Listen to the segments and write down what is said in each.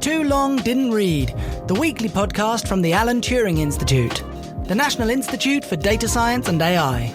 Too Long Didn't Read, the weekly podcast from the Alan Turing Institute, the National Institute for Data Science and AI.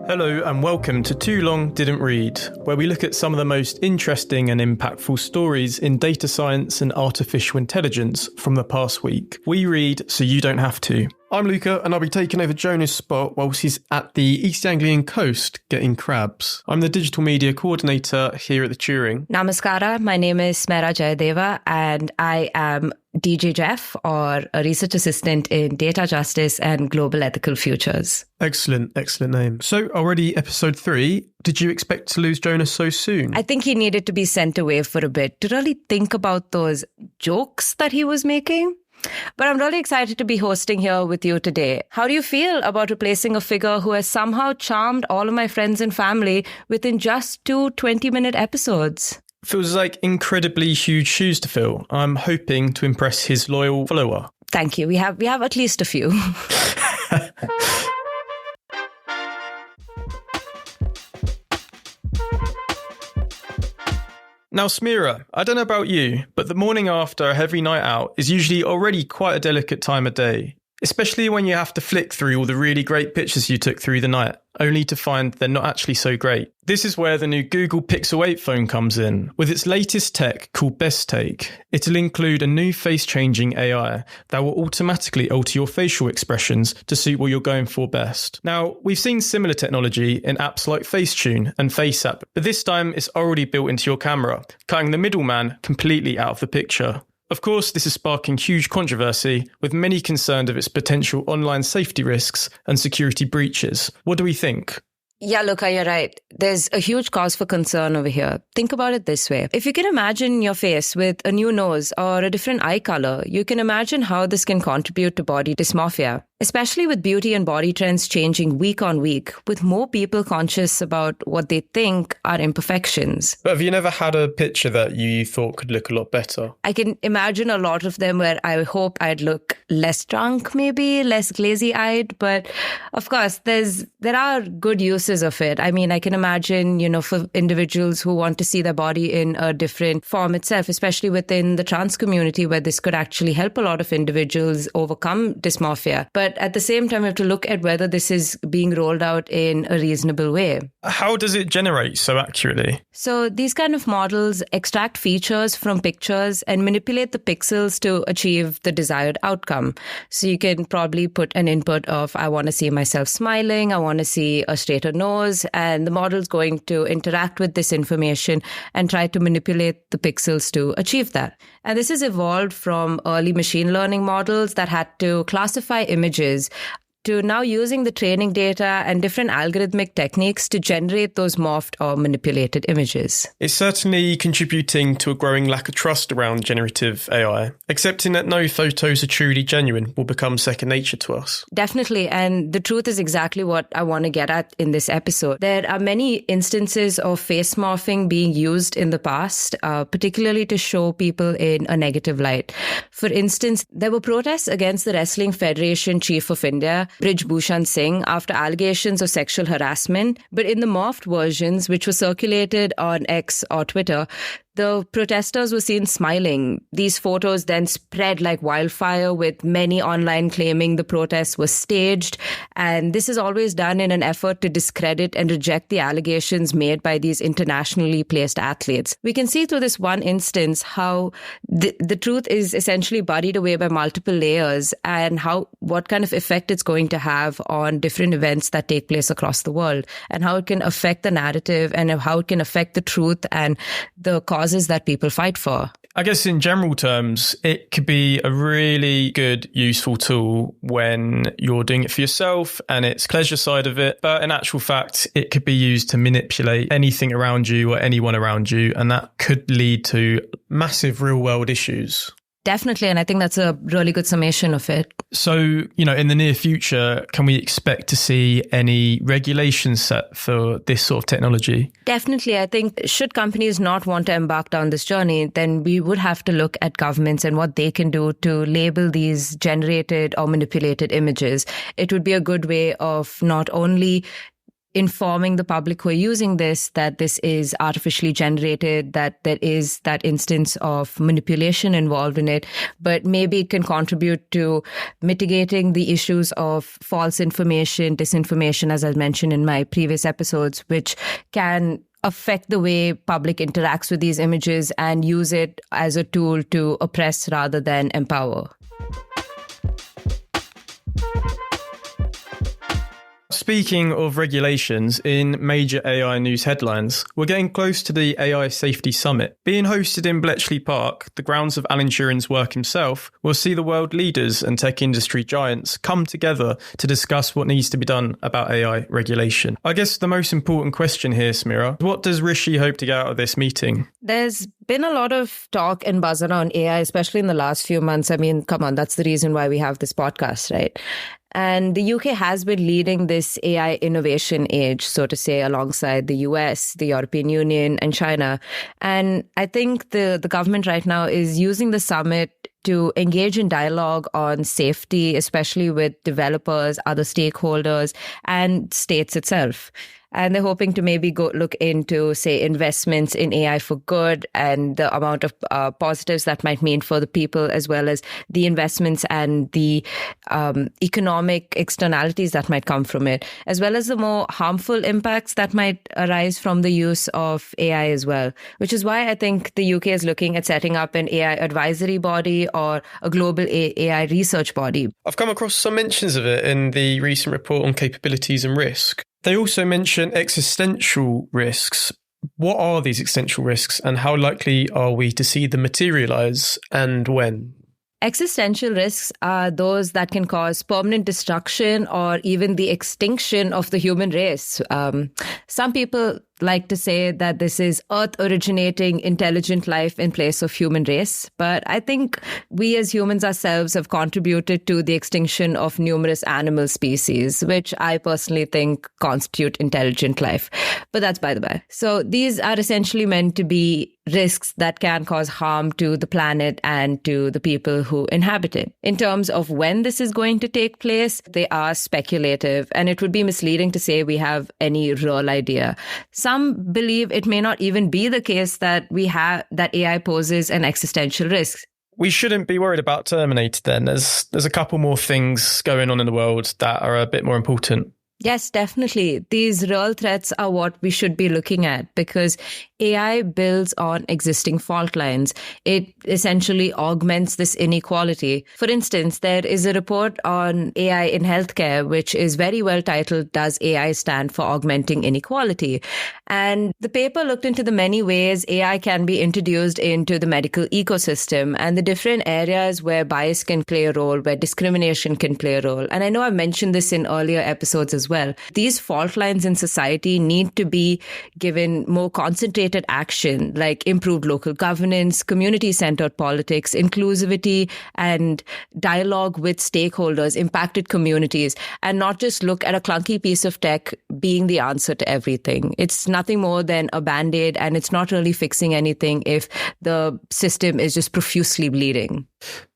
Hello and welcome to Too Long Didn't Read, where we look at some of the most interesting and impactful stories in data science and artificial intelligence from the past week. We read so you don't have to. I'm Luca and I'll be taking over Jonah's spot whilst he's at the East Anglian coast getting crabs. I'm the digital media coordinator here at the Turing. Namaskara, my name is Smera Jayadeva and I am DJ Jeff, or a research assistant in data justice and global ethical futures. Excellent name. So already episode 3, did you expect to lose Jonah so soon? I think he needed to be sent away for a bit to really think about those jokes that he was making. But I'm really excited to be hosting here with you today. How do you feel about replacing a figure who has somehow charmed all of my friends and family within just 2 20-minute episodes? Feels like incredibly huge shoes to fill. I'm hoping to impress his loyal follower. Thank you. We have at least a few. Now, Smera, I don't know about you, but the morning after a heavy night out is usually already quite a delicate time of day, especially when you have to flick through all the really great pictures you took through the night, only to find they're not actually so great. This is where the new Google Pixel 8 phone comes in. With its latest tech called Best Take, it'll include a new face-changing AI that will automatically alter your facial expressions to suit what you're going for best. Now, we've seen similar technology in apps like Facetune and FaceApp, but this time it's already built into your camera, cutting the middleman completely out of the picture. Of course, this is sparking huge controversy, with many concerned of its potential online safety risks and security breaches. What do we think? Yeah, Luca, you're right. There's a huge cause for concern over here. Think about it this way. If you can imagine your face with a new nose or a different eye color, you can imagine how this can contribute to body dysmorphia, especially with beauty and body trends changing week on week, with more people conscious about what they think are imperfections. But have you never had a picture that you thought could look a lot better? I can imagine a lot of them where I hope I'd look less drunk, maybe less glazy-eyed. But of course, there are good uses of it. I mean, I can imagine, for individuals who want to see their body in a different form itself, especially within the trans community, where this could actually help a lot of individuals overcome dysmorphia. But at the same time, we have to look at whether this is being rolled out in a reasonable way. How does it generate so accurately? So these kind of models extract features from pictures and manipulate the pixels to achieve the desired outcome. So you can probably put an input of, I want to see myself smiling, I want to see a straighter nose, and the model's going to interact with this information and try to manipulate the pixels to achieve that. And this has evolved from early machine learning models that had to classify images to now using the training data and different algorithmic techniques to generate those morphed or manipulated images. It's certainly contributing to a growing lack of trust around generative AI. Accepting that no photos are truly genuine will become second nature to us. Definitely. And the truth is exactly what I want to get at in this episode. There are many instances of face morphing being used in the past, particularly to show people in a negative light. For instance, there were protests against the Wrestling Federation Chief of India, Brij Bhushan Singh, after allegations of sexual harassment. But in the morphed versions, which were circulated on X or Twitter, the protesters were seen smiling. These photos then spread like wildfire, with many online claiming the protests were staged. And this is always done in an effort to discredit and reject the allegations made by these internationally placed athletes. We can see through this one instance how the truth is essentially buried away by multiple layers, and what kind of effect it's going to have on different events that take place across the world, and how it can affect the narrative and how it can affect the truth and the causes that people fight for. I guess in general terms, it could be a really good, useful tool when you're doing it for yourself and it's pleasure side of it. But in actual fact, it could be used to manipulate anything around you or anyone around you. And that could lead to massive real world issues. Definitely. And I think that's a really good summation of it. So, in the near future, can we expect to see any regulations set for this sort of technology? Definitely. I think should companies not want to embark down this journey, then we would have to look at governments and what they can do to label these generated or manipulated images. It would be a good way of not only informing the public who are using this that this is artificially generated, that there is that instance of manipulation involved in it, but maybe it can contribute to mitigating the issues of false information, disinformation, as I mentioned in my previous episodes, which can affect the way public interacts with these images and use it as a tool to oppress rather than empower. Speaking of regulations in major AI news headlines, we're getting close to the AI Safety Summit. Being hosted in Bletchley Park, the grounds of Alan Turing's work himself, will see the world leaders and tech industry giants come together to discuss what needs to be done about AI regulation. I guess the most important question here, Smera, what does Rishi hope to get out of this meeting? There's been a lot of talk and buzz around AI, especially in the last few months. I mean, come on, that's the reason why we have this podcast, right? And the UK has been leading this AI innovation age, so to say, alongside the US, the European Union, and China. And I think the government right now is using the summit to engage in dialogue on safety, especially with developers, other stakeholders, and states itself. And they're hoping to maybe go look into, say, investments in AI for good and the amount of positives that might mean for the people, as well as the investments and the economic externalities that might come from it, as well as the more harmful impacts that might arise from the use of AI as well, which is why I think the UK is looking at setting up an AI advisory body or a global AI research body. I've come across some mentions of it in the recent report on capabilities and risk. They also mention existential risks. What are these existential risks and how likely are we to see them materialize and when? Existential risks are those that can cause permanent destruction or even the extinction of the human race. Some people like to say that this is Earth-originating intelligent life in place of human race. But I think we as humans ourselves have contributed to the extinction of numerous animal species, which I personally think constitute intelligent life. But that's by the by. So these are essentially meant to be risks that can cause harm to the planet and to the people who inhabit it. In terms of when this is going to take place, they are speculative, and it would be misleading to say we have any real idea. Some believe it may not even be the case that AI poses an existential risk. We shouldn't be worried about Terminator then. There's a couple more things going on in the world that are a bit more important. Yes, definitely. These real threats are what we should be looking at because AI builds on existing fault lines. It essentially augments this inequality. For instance, there is a report on AI in healthcare, which is very well titled, Does AI Stand for Augmenting Inequality? And the paper looked into the many ways AI can be introduced into the medical ecosystem and the different areas where bias can play a role, where discrimination can play a role. And I know I've mentioned this in earlier episodes as well. These fault lines in society need to be given more concentrated action, like improved local governance, community-centered politics, inclusivity, and dialogue with stakeholders, impacted communities, and not just look at a clunky piece of tech being the answer to everything. It's nothing more than a band-aid, and it's not really fixing anything if the system is just profusely bleeding.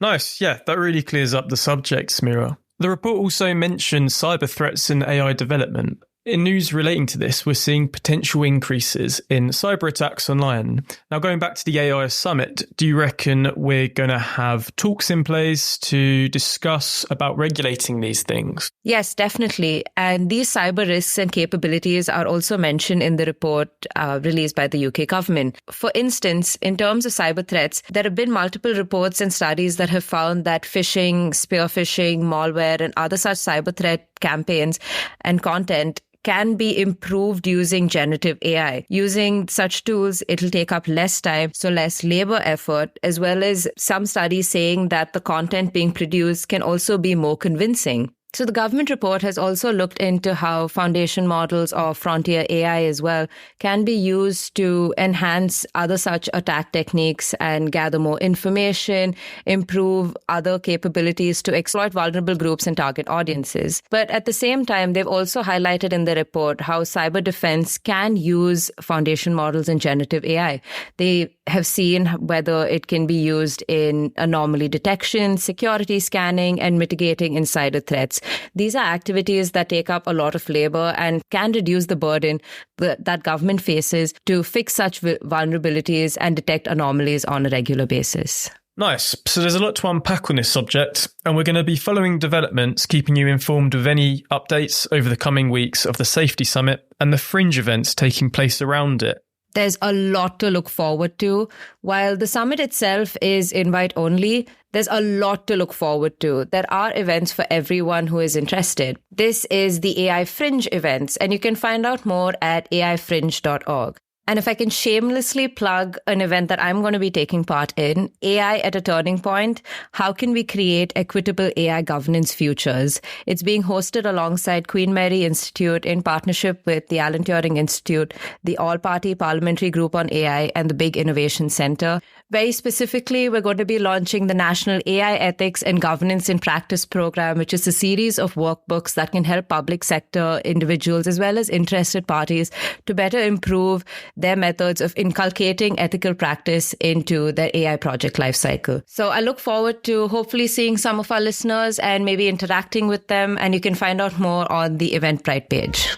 Nice. Yeah, that really clears up the subject, Smera. The report also mentioned cyber threats in AI development. In news relating to this, we're seeing potential increases in cyber attacks online. Now, going back to the AI summit, do you reckon we're going to have talks in place to discuss about regulating these things? Yes, definitely. And these cyber risks and capabilities are also mentioned in the report released by the UK government. For instance, in terms of cyber threats, there have been multiple reports and studies that have found that phishing, spear phishing, malware, and other such cyber threat campaigns and content can be improved using generative AI. Using such tools, it'll take up less time, so less labor effort, as well as some studies saying that the content being produced can also be more convincing. So the government report has also looked into how foundation models or frontier AI as well can be used to enhance other such attack techniques and gather more information, improve other capabilities to exploit vulnerable groups and target audiences. But at the same time, they've also highlighted in the report how cyber defense can use foundation models and generative AI. They have seen whether it can be used in anomaly detection, security scanning, and mitigating insider threats. projects. These are activities that take up a lot of labor and can reduce the burden that government faces to fix such vulnerabilities and detect anomalies on a regular basis. Nice. So there's a lot to unpack on this subject, and we're going to be following developments, keeping you informed of any updates over the coming weeks of the Safety Summit and the fringe events taking place around it. There's a lot to look forward to. While the summit itself is invite only, there's a lot to look forward to. There are events for everyone who is interested. This is the AI Fringe events, and you can find out more at aifringe.org. And if I can shamelessly plug an event that I'm going to be taking part in, AI at a Turning Point, how can we create equitable AI governance futures? It's being hosted alongside Queen Mary Institute in partnership with the Alan Turing Institute, the All-Party Parliamentary Group on AI, and the Big Innovation Center. Very specifically, we're going to be launching the National AI Ethics and Governance in Practice program, which is a series of workbooks that can help public sector individuals as well as interested parties to better improve their methods of inculcating ethical practice into their AI project lifecycle. So I look forward to hopefully seeing some of our listeners and maybe interacting with them. And you can find out more on the Eventbrite page.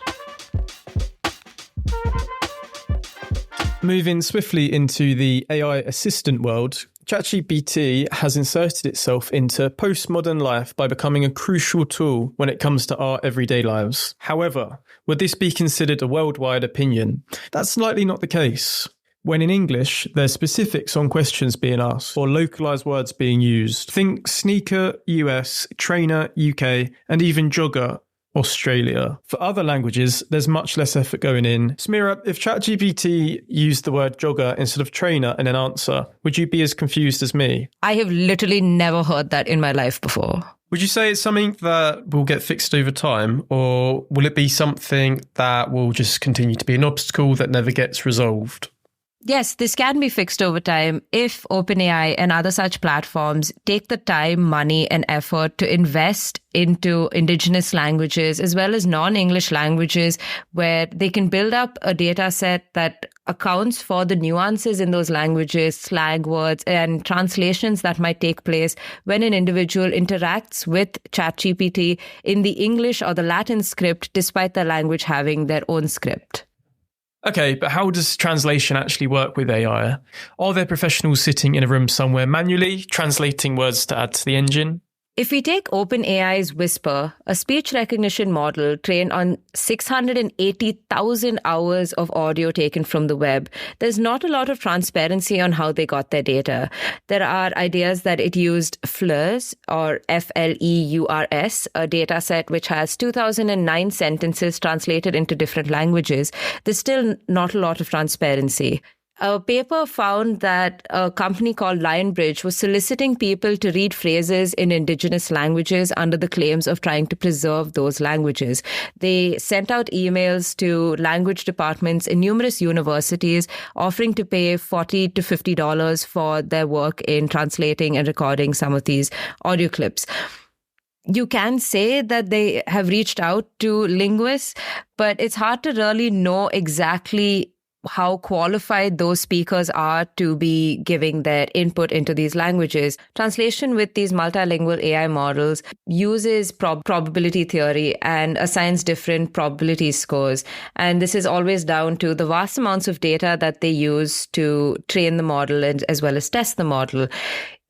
Moving swiftly into the AI assistant world, ChatGPT has inserted itself into postmodern life by becoming a crucial tool when it comes to our everyday lives. However, would this be considered a worldwide opinion? That's likely not the case. When in English, there's specifics on questions being asked or localized words being used. Think sneaker, US, trainer, UK, and even jogger, Australia. For other languages, there's much less effort going in. Smera, if ChatGPT used the word jogger instead of trainer in an answer, would you be as confused as me? I have literally never heard that in my life before. Would you say it's something that will get fixed over time, or will it be something that will just continue to be an obstacle that never gets resolved? Yes, this can be fixed over time if OpenAI and other such platforms take the time, money, and effort to invest into indigenous languages as well as non-English languages, where they can build up a data set that accounts for the nuances in those languages, slang words, and translations that might take place when an individual interacts with ChatGPT in the English or the Latin script, despite the language having their own script. Okay, but how does translation actually work with AI? Are there professionals sitting in a room somewhere manually translating words to add to the engine? If we take OpenAI's Whisper, a speech recognition model trained on 680,000 hours of audio taken from the web, there's not a lot of transparency on how they got their data. There are ideas that it used FLEURS, or FLEURS, a data set which has 2009 sentences translated into different languages. There's still not a lot of transparency. A paper found that a company called Lionbridge was soliciting people to read phrases in indigenous languages under the claims of trying to preserve those languages. They sent out emails to language departments in numerous universities offering to pay $40 to $50 for their work in translating and recording some of these audio clips. You can say that they have reached out to linguists, but it's hard to really know exactly how qualified those speakers are to be giving their input into these languages. Translation with these multilingual AI models uses probability theory and assigns different probability scores. And this is always down to the vast amounts of data that they use to train the model and as well as test the model.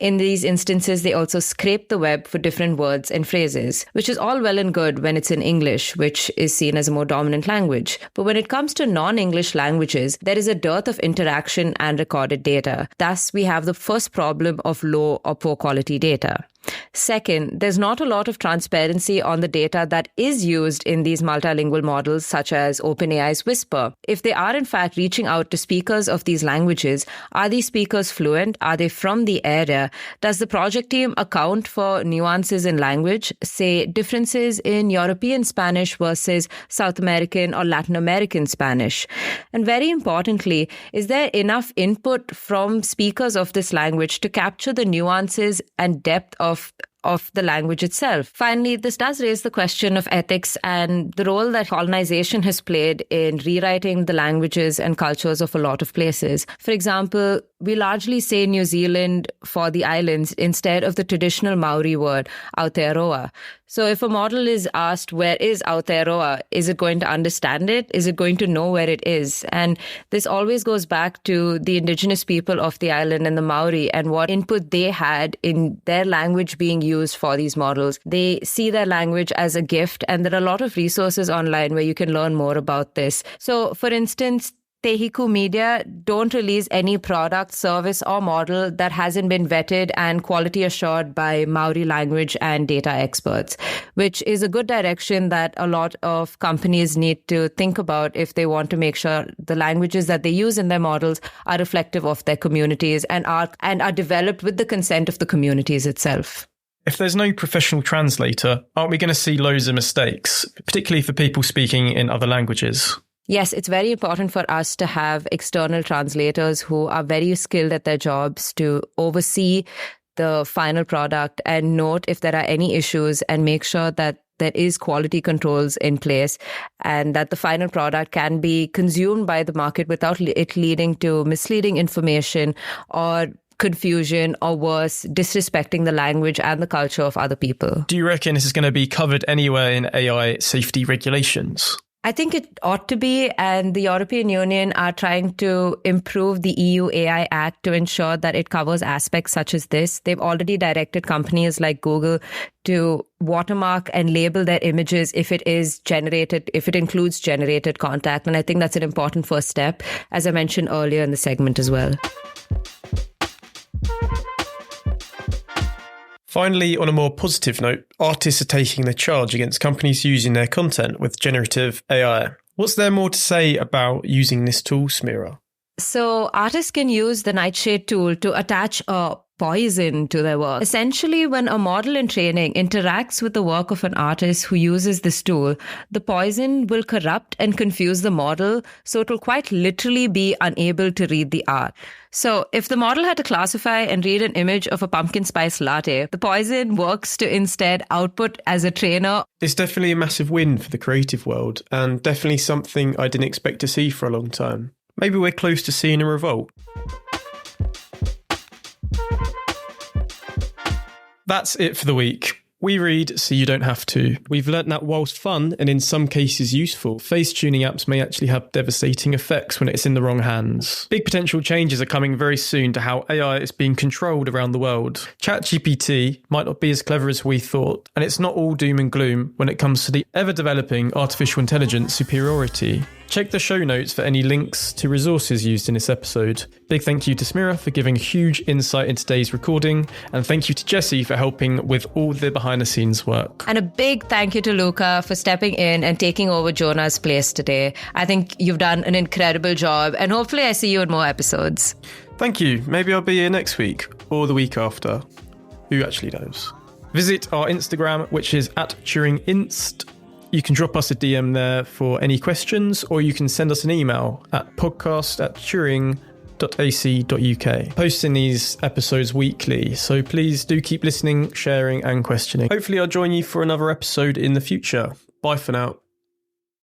In these instances, they also scrape the web for different words and phrases, which is all well and good when it's in English, which is seen as a more dominant language. But when it comes to non-English languages, there is a dearth of interaction and recorded data. Thus, we have the first problem of low or poor quality data. Second, there's not a lot of transparency on the data that is used in these multilingual models, such as OpenAI's Whisper. If they are in fact reaching out to speakers of these languages, are these speakers fluent? Are they from the area? Does the project team account for nuances in language, say differences in European Spanish versus South American or Latin American Spanish? And very importantly, is there enough input from speakers of this language to capture the nuances and depth of the language itself? Finally, this does raise the question of ethics and the role that colonization has played in rewriting the languages and cultures of a lot of places. For example, we largely say New Zealand for the islands instead of the traditional Maori word, Aotearoa. So if a model is asked, where is Aotearoa? Is it going to understand it? Is it going to know where it is? And this always goes back to the indigenous people of the island and the Maori and what input they had in their language being used for these models. They see their language as a gift, and there are a lot of resources online where you can learn more about this. So, for instance, Tehiku Media don't release any product, service, or model that hasn't been vetted and quality assured by Maori language and data experts, which is a good direction that a lot of companies need to think about if they want to make sure the languages that they use in their models are reflective of their communities and are developed with the consent of the communities itself. If there's no professional translator, aren't we going to see loads of mistakes, particularly for people speaking in other languages? Yes, it's very important for us to have external translators who are very skilled at their jobs to oversee the final product and note if there are any issues and make sure that there is quality controls in place and that the final product can be consumed by the market without it leading to misleading information or confusion or worse, disrespecting the language and the culture of other people. Do you reckon this is going to be covered anywhere in AI safety regulations? I think it ought to be, and the European Union are trying to improve the EU AI Act to ensure that it covers aspects such as this. They've already directed companies like Google to watermark and label their images if it includes generated content. And I think that's an important first step, as I mentioned earlier in the segment as well. Finally, on a more positive note, artists are taking the charge against companies using their content with generative AI. What's there more to say about using this tool, Smera? So artists can use the Nightshade tool to attach a poison to their work. Essentially, when a model in training interacts with the work of an artist who uses this tool, the poison will corrupt and confuse the model, so it will quite literally be unable to read the art. So if the model had to classify and read an image of a pumpkin spice latte, the poison works to instead output as a trainer. It's definitely a massive win for the creative world, and definitely something I didn't expect to see for a long time. Maybe we're close to seeing a revolt. That's it for the week. We read so you don't have to. We've learnt that whilst fun and in some cases useful, face tuning apps may actually have devastating effects when it's in the wrong hands. Big potential changes are coming very soon to how AI is being controlled around the world. ChatGPT might not be as clever as we thought, and it's not all doom and gloom when it comes to the ever-developing artificial intelligence superiority. Check the show notes for any links to resources used in this episode. Big thank you to Smera for giving huge insight into today's recording, and thank you to Jessie for helping with all the behind-the-scenes work. And a big thank you to Luca for stepping in and taking over Jonah's place today. I think you've done an incredible job, and hopefully I see you in more episodes. Thank you. Maybe I'll be here next week, or the week after. Who actually knows? Visit our Instagram, which is @TuringInst. You can drop us a DM there for any questions, or you can send us an email at podcast@turing.ac.uk. Posting these episodes weekly, so please do keep listening, sharing and questioning. Hopefully I'll join you for another episode in the future. Bye for now.